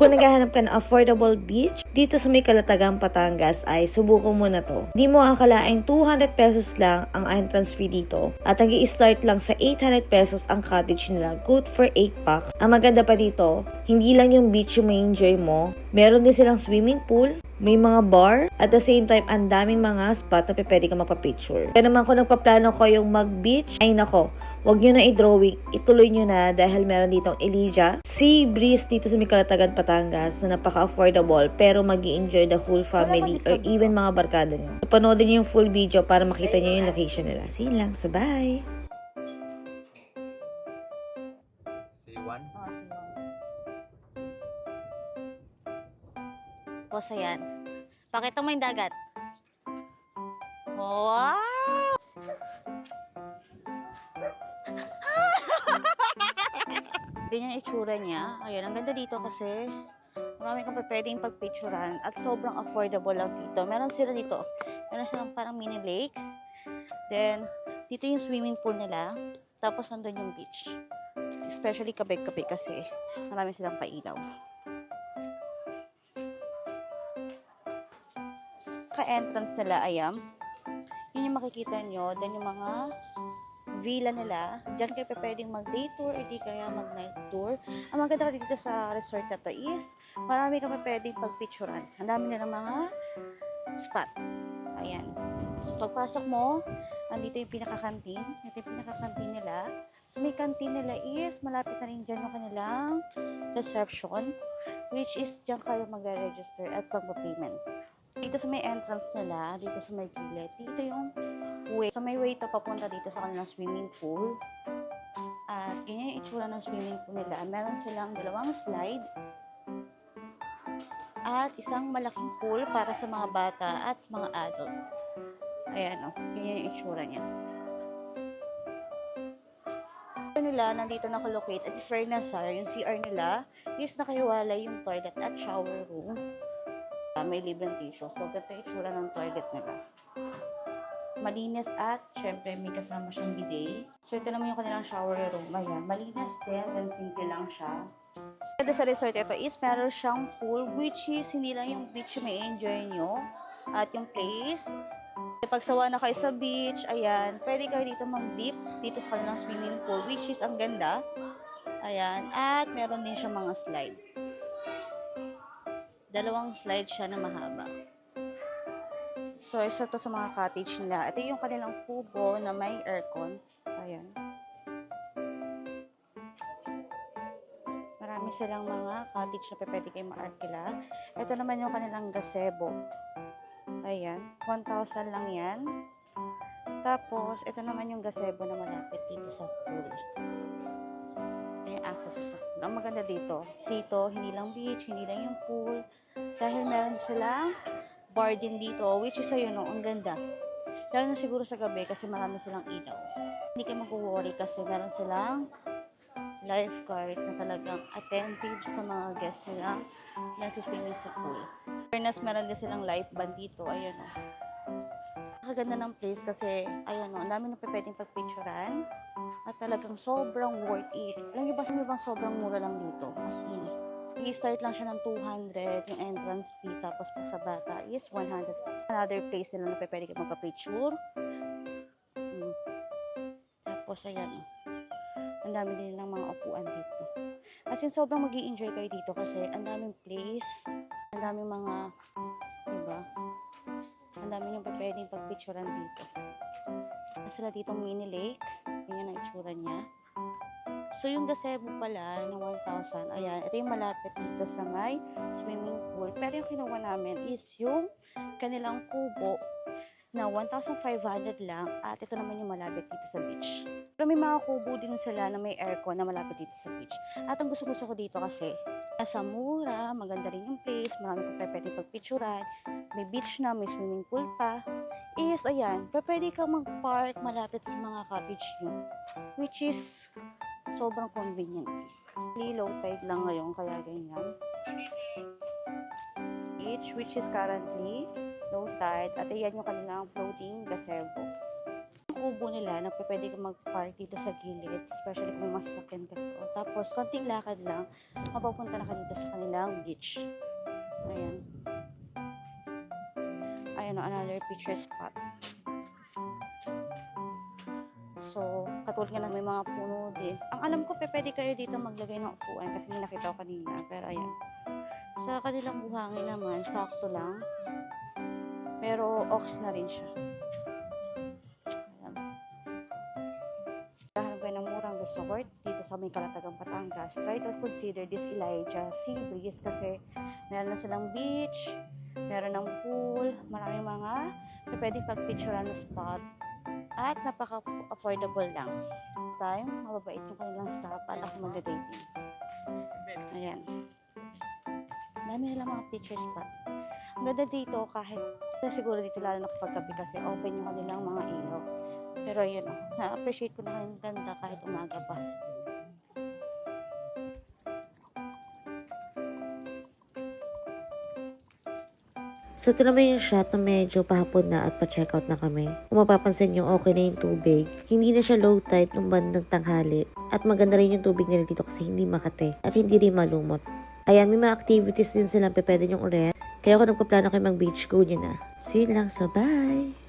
Kung naghahanap ka ng affordable beach, dito sa may Calatagan, Batangas ay subukan mo na to. Di mo akalaing 200 pesos lang ang entrance fee dito at nag-i-start lang sa 800 pesos ang cottage nila, good for 8 packs. Ang maganda pa dito, hindi lang yung beach yung may enjoy mo, meron din silang swimming pool, may mga bar, at the same time, ang daming mga spot na pwede ka magpa-picture. Kaya naman kung nagpaplano ko yung mag-beach, ay nako, wag nyo na i-drawing, ituloy nyo na dahil meron ditong Elijah Sea Breeze dito sa Calatagan, Batangas na napaka-affordable pero mag-i-enjoy the whole family or even mga barkada nyo. So, panoodin nyo yung full video para makita nyo yung location nila. See you lang. So, bye! Say one. Tapos ayan. Pakita mo yung dagat. Wow! Ganyan yung itsura niya. Ayun, ang ganda dito kasi marami kang pwedeng pagpicturan at sobrang affordable lang dito. Meron sila dito. Meron silang parang mini lake. Then, dito yung swimming pool nila. Tapos, nandun yung beach. Especially kabig-kabig kasi marami silang pailaw. Ka-entrance nila, ayan. Yun yung makikita nyo. Then, yung mga villa nila. Diyan kayo pwedeng mag-day tour, hindi kaya mag-night tour. Ang maganda dito sa resort na to is, marami kami pwedeng pagpicturan. Ang dami nila mga spot. Ayan. So, pagpasok mo, andito yung pinaka-canteen. Ito yung pinaka-canteen nila. So, may canteen nila is, malapit na rin dyan yung kanilang reception, which is dyan kayo mag-register at pag-payment. Dito sa may entrance nila, dito sa may gilid, dito yung way. So, may way to papunta dito sa kanilang swimming pool. At ganyan yung itsura ng swimming pool nila. Meron silang 2 slide at isang malaking pool para sa mga bata at sa mga adults. Ayan o, ganyan yung itsura niya. Nila, nandito nakalocate at fairness yung CR nila is nakahiwalay yung toilet at shower room. May libreng tissue. So, ganito yung itsura ng toilet nila. Malinis at syempre may kasama siyang bidet. So, ito naman yung kanilang shower room. Ayan, malinis din, then simple lang siya. Dito sa resort ito is meron siyang pool which is hindi lang yung beach yung may enjoy nyo at yung place. Pag sawa na kayo sa beach, ayan, pwede kayo dito mag-dip dito sa kanilang swimming pool which is ang ganda. Ayan, at meron din siya mga slide. 2 slide siya na mahaba. So, isa to sa mga cottage nila. Ito yung kanilang kubo na may aircon. Ayan. Marami silang mga cottage na pwede kayo ma-arkila. Ito naman yung kanilang gazebo. Ayan. 1,000 lang yan. Tapos, ito naman yung gazebo na malapit dito sa pool. Ayan, access sa pool. Ang maganda dito. Dito, hindi lang beach, hindi lang yung pool. Dahil meron silang bar din dito, which is ayun, ang ganda. Lalo na siguro sa gabi kasi marami silang ilaw. Hindi kayo mag-worry kasi meron silang lifeguard na talagang attentive sa mga guests nila na nag-swimming sa pool. Fairness, meron din silang life band dito, ayun o. Nakaganda ng place kasi, ayun o, ang dami na pwedeng pagpicturan at talagang sobrang worth it. Alam niyo ba sobrang mura lang dito? As in, i-start lang siya ng 200 yung entrance fee, tapos pag sa bata is 100. Another place nila na pwede kayo magpa-picture. Tapos ayan, ang dami din ng mga upuan dito. As in, sobrang mag-i-enjoy kayo dito kasi ang daming place, ang daming mga, diba? Ang daming yung pwedeng pag-picturean dito. Sila dito mini lake, ganyan ang itsura niya. So, yung gazebo pala ng 1,000, ayan, ito yung malapit dito sa may swimming pool. Pero yung kinuha namin is yung kanilang kubo na 1,500 lang at ito naman yung malapit dito sa beach. Pero may mga kubo din sila na may aircon na malapit dito sa beach. At ang gusto-gusto ko dito kasi nasa mura, maganda rin yung place, marami kang pwede pagpicturan, may beach na, may swimming pool pa. Is, ayan, pwede kang mag-park malapit sa mga cottage nyo, which is sobrang convenient. Low tide lang ngayon, kaya ganyan. Beach, which is currently low tide. At ayan yung kanilang floating gazebo. Yung kubo nila na pwede kang mag-park dito sa gilid, especially kung may masasakyan ka dito. Tapos, konting lakad lang, mapapunta na ka dito sa kanilang beach. Ayan. Ayan, another picture spot. So, katulad nga lang may mga puno din. Ang alam ko, pwede kayo dito maglagay ng upuan kasi may nakita ko kanina. Pero ayan. Sa kanilang buhangin naman, sakto lang. Pero ox na rin siya. Ayan. Kahanap kayo ng murang resort dito sa may Kalatagang Batangas. Try to consider this Elijah Sea Breeze kasi meron na silang beach, meron ng pool, maraming mga pwede pagpicturean na spot. At napaka-affordable lang. Time, mababait yung kanilang staff at ako mag-dating. Ayan. Dami nilang mga picture spot. Ang ganda dito kahit siguro dito lalo na kapag gabi kasi open yung kanilang mga ilaw. Pero yun o, na-appreciate ko na kanilang ganda kahit umaga pa. So, ito naman yung shot na medyo pahapon na at pa-check out na kami. Kung mapapansin nyo, okay na yung tubig. Hindi na siya low tide nung bandang tanghali. At maganda rin yung tubig nila dito kasi hindi makate. At hindi rin malumot. Ayan, may mga activities din silang pwede nyong uret. Kaya kung nagpaplano kayo mag-beach, go nyo na. See you lang, so bye!